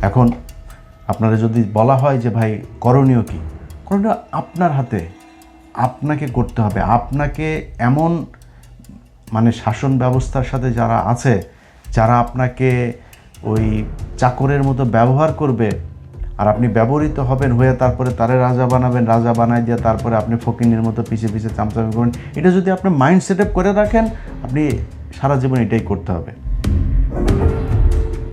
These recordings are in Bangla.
এখন আপনারা যদি বলা হয় যে ভাই করণীয় কী, করণীয় আপনার হাতে, আপনাকে করতে হবে। আপনাকে এমন মানে শাসন ব্যবস্থার সাথে যারা আছে, যারা আপনাকে ওই চাকরের মতো ব্যবহার করবে, আর আপনি ব্যবহৃত হবেন হয়ে তারপরে তারে রাজা বানাবেন, রাজা বানাই দিয়ে তারপরে আপনি ফকিনের মতো পিছিয়ে পিছিয়ে চামচামি করবেন, এটা যদি আপনি মাইন্ড সেট আপ করে রাখেন, আপনি সারা জীবন এটাই করতে হবে।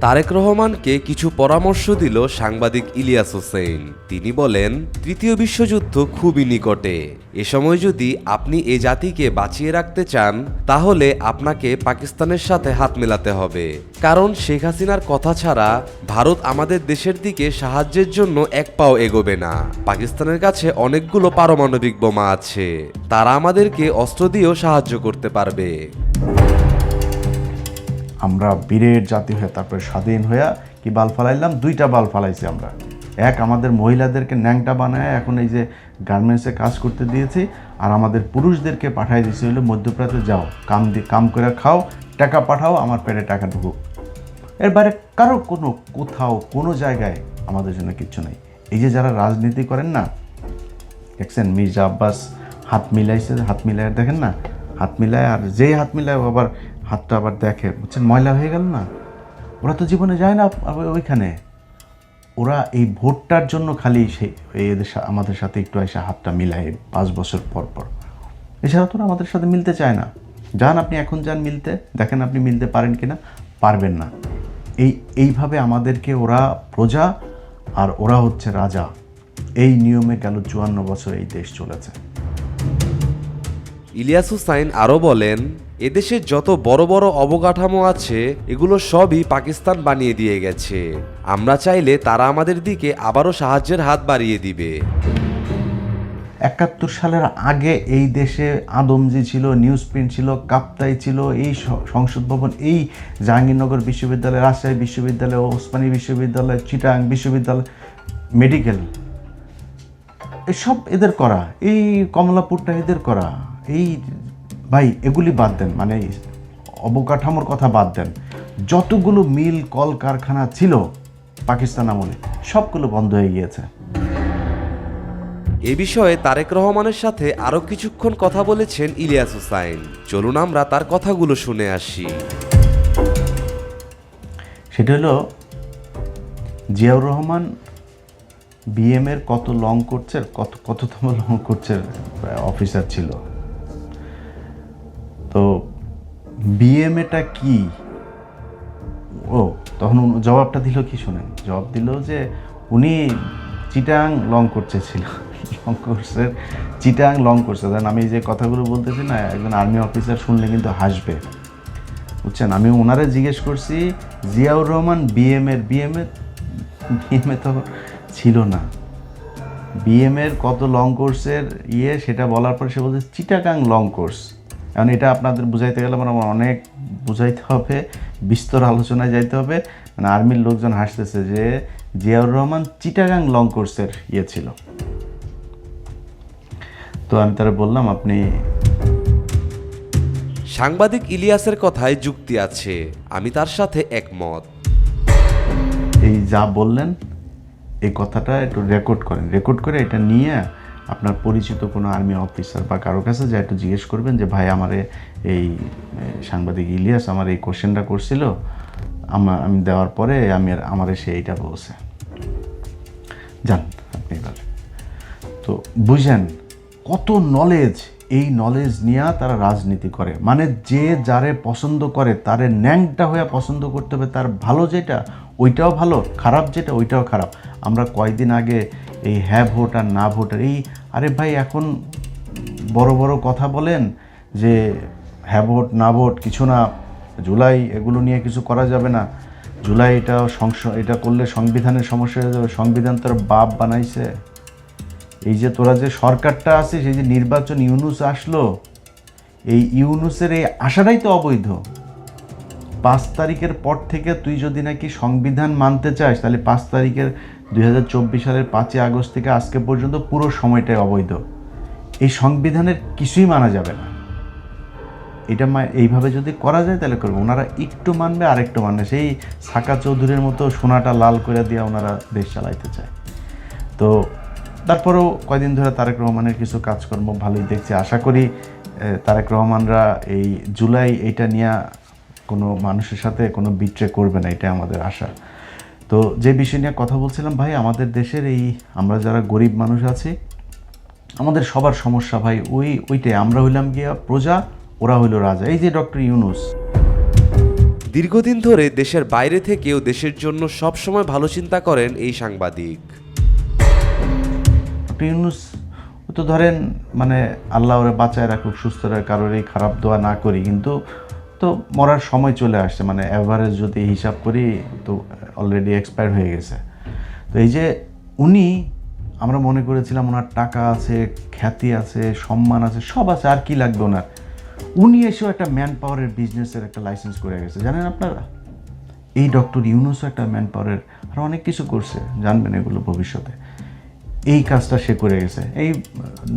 তারেক রহমানকে কিছু পরামর্শ দিল সাংবাদিক ইলিয়াস হোসেন। তিনি বলেন, তৃতীয় বিশ্বযুদ্ধ খুবই নিকটে। এ সময় যদি আপনি এ জাতিকে বাঁচিয়ে রাখতে চান, তাহলে আপনাকে পাকিস্তানের সাথে হাত মেলাতে হবে। কারণ শেখ হাসিনার কথা ছাড়া ভারত আমাদের দেশের দিকে সাহায্যের জন্য এক পাও এগোবে না। পাকিস্তানের কাছে অনেকগুলো পারমাণবিক বোমা আছে, তারা আমাদেরকে অস্ত্র দিয়েও সাহায্য করতে পারবে। আমরা বীরের জাতি হয়ে তারপরে স্বাধীন হয়ে কি বাল ফালাইলাম, দুইটা বাল ফালাইছি আমরা। এক, আমাদের মহিলাদেরকে ন্যাংটা বানায় এখন এই যে গার্মেন্টসে কাজ করতে দিয়েছি, আর আমাদের পুরুষদেরকে পাঠাই দিয়েছি হলো মধ্যপ্রাচ্যে, যাও কাম করে খাও, টাকা পাঠাও, আমার পেটে টাকা ঢুকুক। এর বাইরে কারো কোথাও কোনো জায়গায় আমাদের জন্য কিচ্ছু নেই। এই যে যারা রাজনীতি করেন না, দেখছেন মির্জা আব্বাস হাত মিলাইছে, হাত মিলায় দেখেন না, হাত মিলায়, আর যেই হাত মিলায় আবার হাতটা আবার দেখে, বুঝছেন, ময়লা হয়ে গেল না। ওরা তো জীবনে যায় না ওইখানে, ওরা এই ভোটটার জন্য খালি সেই এদের আমাদের সাথে একটু এসে হাতটা মিলায় 5 বছর পর পর। এছাড়া তো আমাদের সাথে মিলতে চায় না। যান আপনি এখন যান মিলতে, দেখেন আপনি মিলতে পারেন কিনা, পারবেন না। এইভাবে আমাদেরকে ওরা প্রজা আর ওরা হচ্ছে রাজা, এই নিয়মে গেল 54 বছর এই দেশ চলেছে। ইলিয়াস হোসাইন আরও বলেন, এদেশের যত বড় বড় অবকাঠামো আছে এগুলো সবই পাকিস্তান বানিয়ে দিয়ে গেছে। আমরা চাইলে তারা আমাদের দিকে আবারও সাহায্যের হাত বাড়িয়ে দিবে। 71 সালের আগে এই দেশে আদমজি ছিল, নিউজ প্রিন্ট ছিল, কাপ্তাই ছিল, এই সংসদ ভবন, এই জাহাঙ্গীরনগর বিশ্ববিদ্যালয়, রাজশাহী বিশ্ববিদ্যালয়, ওসমানী বিশ্ববিদ্যালয়, চিটাং বিশ্ববিদ্যালয়, মেডিকেল, এসব এদের করা, এই কমলাপুরটা এদের করা। এই ভাই এগুলি বাদ দেন, মানে অবকাঠামোর কথা বাদ দেন, যতগুলো মিল কল কারখানা ছিল পাকিস্তান আমলে সবগুলো বন্ধ হয়ে গিয়েছে। এ বিষয়ে তারেক রহমানের সাথে আরও কিছুক্ষণ কথা বলেছেন ইলিয়াস হোসাইন। চলুন আমরা তার কথাগুলো শুনে আসি। সেটা হলো জিয়াউর রহমান বিএমের কত লং কোর্সের কততম লং কোর্সের অফিসার ছিল। তো বিএমএটা কি, ও তখন জবাবটা দিল কি শোনেন, জবাব দিল যে উনি চিটাং লং কোর্সে ছিল, লং কোর্সের চিটাং লং কোর্সে। দেন আমি যে কথাগুলো বলতেছি না, একজন আর্মি অফিসার শুনলে কিন্তু হাসবে, বুঝছেন। আমি ওনারে জিজ্ঞেস করছি জিয়াউর রহমান বিএমএ তো ছিল না, বিএমের কত লং কোর্সের সেটা বলার পর সে বলছে চিটাগাং লং কোর্স। এখন এটা আপনাদের বুঝাইতে গেলে আমার অনেক বুঝাইতে হবে, বিস্তর আলোচনায় যাইতে হবে। মানে আর্মির লোকজন হাসতেছে যে জিয়াউর রহমান চিটাগাং লং কোর্সের ছিল। তো আমি তারা বললাম, আপনি সাংবাদিক ইলিয়াসের কথায় যুক্তি আছে, আমি তার সাথে একমত। এই যা বললেন এই কথাটা একটু রেকর্ড করেন, রেকর্ড করে এটা নিয়ে আপনার পরিচিত কোনো আর্মি অফিসার বা কারো কাছে যা একটু জিজ্ঞেস করবেন যে ভাই আমারে এই সাংবাদিক ইলিয়াস আমার এই কোশ্চেনটা করছিল, আমি দেওয়ার পরে আমারে সে এইটা বলছে। জান আপনি এবার তো বুঝেন কত নলেজ, এই নলেজ নিয়ে তারা রাজনীতি করে। মানে যে যারে পছন্দ করে তারে ন্যাংটা হয়ে পছন্দ করতে হবে, তার ভালো যেটা ওইটাও ভালো, খারাপ যেটা ওইটাও খারাপ। আমরা কয়েকদিন আগে এই হ্যাঁ ভোট আর না ভোটার, আরে ভাই এখন বড় বড় কথা বলেন যে হ্যাঁ ভোট না ভোট কিছু না, জুলাই এগুলো নিয়ে কিছু করা যাবে না, জুলাই এটা করলে সংবিধানের সমস্যা হয়ে যাবে। সংবিধান তোর বাপ বানাইছে। এই যে তোরা যে সরকারটা আছে, সেই যে নির্বাচন ইউনুস আসলো, এই ইউনুসের এই আশাটাই তো অবৈধ। 5 তারিখের পর থেকে তুই যদি নাকি সংবিধান মানতে চাস, তাহলে 5 তারিখের 2024 সালের 5ই আগস্ট থেকে আজকে পর্যন্ত পুরো সময়টাই অবৈধ। এই সংবিধানের কিছুই মানা যাবে না। এটা এইভাবে যদি করা যায় তাহলে করবো। ওনারা একটু মানবে আর একটু মানবে, সেই সাকা চৌধুরীর মতো সোনাটা লাল করে দিয়ে ওনারা দেশ চালাইতে চায়। তো তারপরেও কয়দিন ধরে তারেক রহমানের কিছু কাজকর্ম ভালোই দেখছি। আশা করি তারেক রহমানরা এই জুলাই এইটা নিয়ে কোনো মানুষের সাথে কোনো বিট্রে করবে না, এটা আমাদের আশা। তো যে বিষয় নিয়ে কথা বলছিলাম ভাই, আমাদের দেশের এই আমরা যারা গরিব মানুষ আছি, আমাদের সবার সমস্যা ভাই ওইটাই। আমরা হইলাম গিয়া প্রজা, ওরা হইল রাজা। এই যে ডক্টর ইউনূস, দীর্ঘদিন ধরে দেশের বাইরে থেকেও দেশের জন্য সবসময় ভালো চিন্তা করেন এই সাংবাদিক। ডক্টর ইউনূস ও তো ধরেন মানে আল্লাহ ওরা বাঁচায় রাখুক, সুস্থ রাখুক, কারোর এই খারাপ দোয়া না করি, কিন্তু তো মরার সময় চলে আসছে। মানে অ্যাভারেজ যদি হিসাব করি তো অলরেডি এক্সপায়ার হয়ে গেছে। তো এই যে উনি, আমরা মনে করেছিলাম ওনার টাকা আছে, খ্যাতি আছে, সম্মান আছে, সব আছে, আর কি লাগবে ওনার। উনি এসেও একটা ম্যান পাওয়ারের বিজনেসের একটা লাইসেন্স করে গেছে, জানেন আপনারা? এই ডক্টর ইউনূসও একটা ম্যান পাওয়ারের আর অনেক কিছু করছে, জানবেন এগুলো ভবিষ্যতে। এই কাজটা সে করে গেছে। এই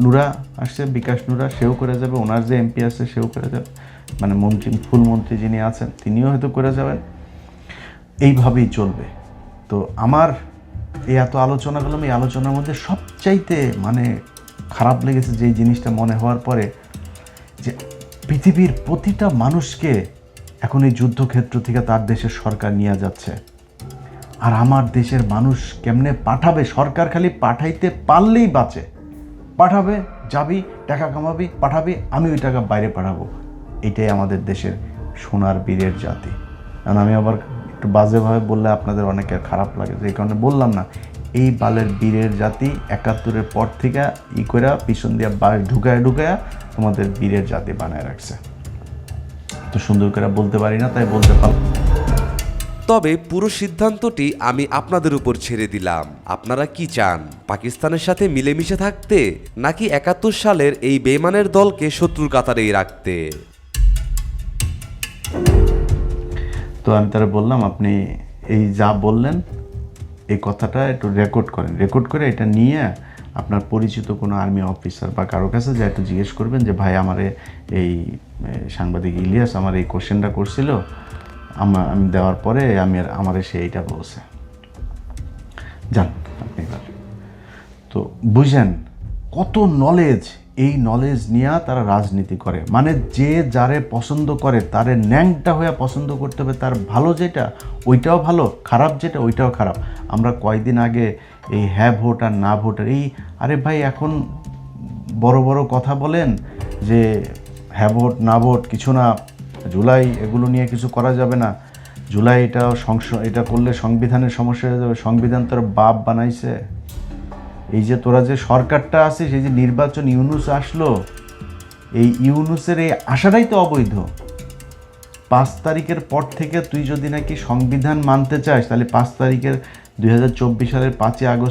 নুরা আসছে, বিকাশ নুরা, সেও করে যাবে। ওনার যে এমপি আছে সেও করে যাবে, মানে মন্ত্রী, ফুল মন্ত্রী যিনি আছেন তিনিও হয়তো করে যাবেন। এইভাবেই চলবে। তো আমার এই এত আলোচনা করলাম, এই আলোচনার মধ্যে সবচাইতে মানে খারাপ লেগেছে যেই জিনিসটা মনে হওয়ার পরে, যে পৃথিবীর প্রতিটা মানুষকে এখন এই যুদ্ধক্ষেত্র থেকে তার দেশের সরকার নিয়ে যাচ্ছে। আর আমার দেশের মানুষ কেমনে পাঠাবে? সরকার খালি পাঠাইতে পারলেই বাঁচে। পাঠাবে, যাবি, টাকা কামাবি, পাঠাবি, আমি ওই টাকা বাইরে পাঠাবো। এটাই আমাদের দেশের সোনার বীরের জাতি। কারণ আমি আবার একটু বাজেভাবে বললে আপনাদের অনেকের খারাপ লাগে, যে কারণে বললাম না। এই বালের বীরের জাতি ৭১-এর পর থেকে করে পিছন দিয়ে ঢুকায় তোমাদের বীরের জাতি বানায় রাখছে। তো সুন্দর করে বলতে পারি না, তাই বলতে পারলাম। তবে পুরো সিদ্ধান্তটি আমি আপনাদের উপর ছেড়ে দিলাম। আপনারা কি চান, পাকিস্তানের সাথে মিলেমিশে থাকতে, নাকি ৭১ সালের এই বেইমানের দলকে শত্রুর কাতারেই রাখতে? তো আমি তারা বললাম, আপনি এই যা বললেন এই কথাটা একটু রেকর্ড করেন, রেকর্ড করে এটা নিয়ে আপনার পরিচিত কোনো আর্মি অফিসার বা কারো কাছে যা একটু জিজ্ঞেস করবেন যে ভাই আমারে এই সাংবাদিক ইলিয়াস আমার এই কোশ্চেনটা করছিল, আমি দেওয়ার পরে আমারে সে এইটা বলছে। যান আপনি এবার। তো বুঝেন কত নলেজ, এই নলেজ নিয়ে তারা রাজনীতি করে। মানে যে যারে পছন্দ করে তারে ন্যাংটা হয়ে পছন্দ করতে হবে, তার ভালো যেটা ওইটাও ভালো, খারাপ যেটা ওইটাও খারাপ। আমরা কয়দিন আগে এই হ্যাঁ ভোট আর না ভোটের এই, আরে ভাই এখন বড় বড় কথা বলেন যে হ্যাঁ ভোট না ভোট কিছু না, জুলাই এগুলো নিয়ে কিছু করা যাবে না, জুলাই এটা করলে সংবিধানের সমস্যা হয়ে যাবে। সংবিধান তোর বাপ বানাইছে। এই যে তোরা যে সরকারটা আছে, সেই যে নির্বাচন ইউনূস আসলো, এই ইউনূসের এই আশাটাই তো অবৈধ। ৫ তারিখের পর থেকে তুই যদি নাকি সংবিধান মানতে চাস, তাহলে ৫ তারিখের ২০২৪ সালের ৫ই আগস্ট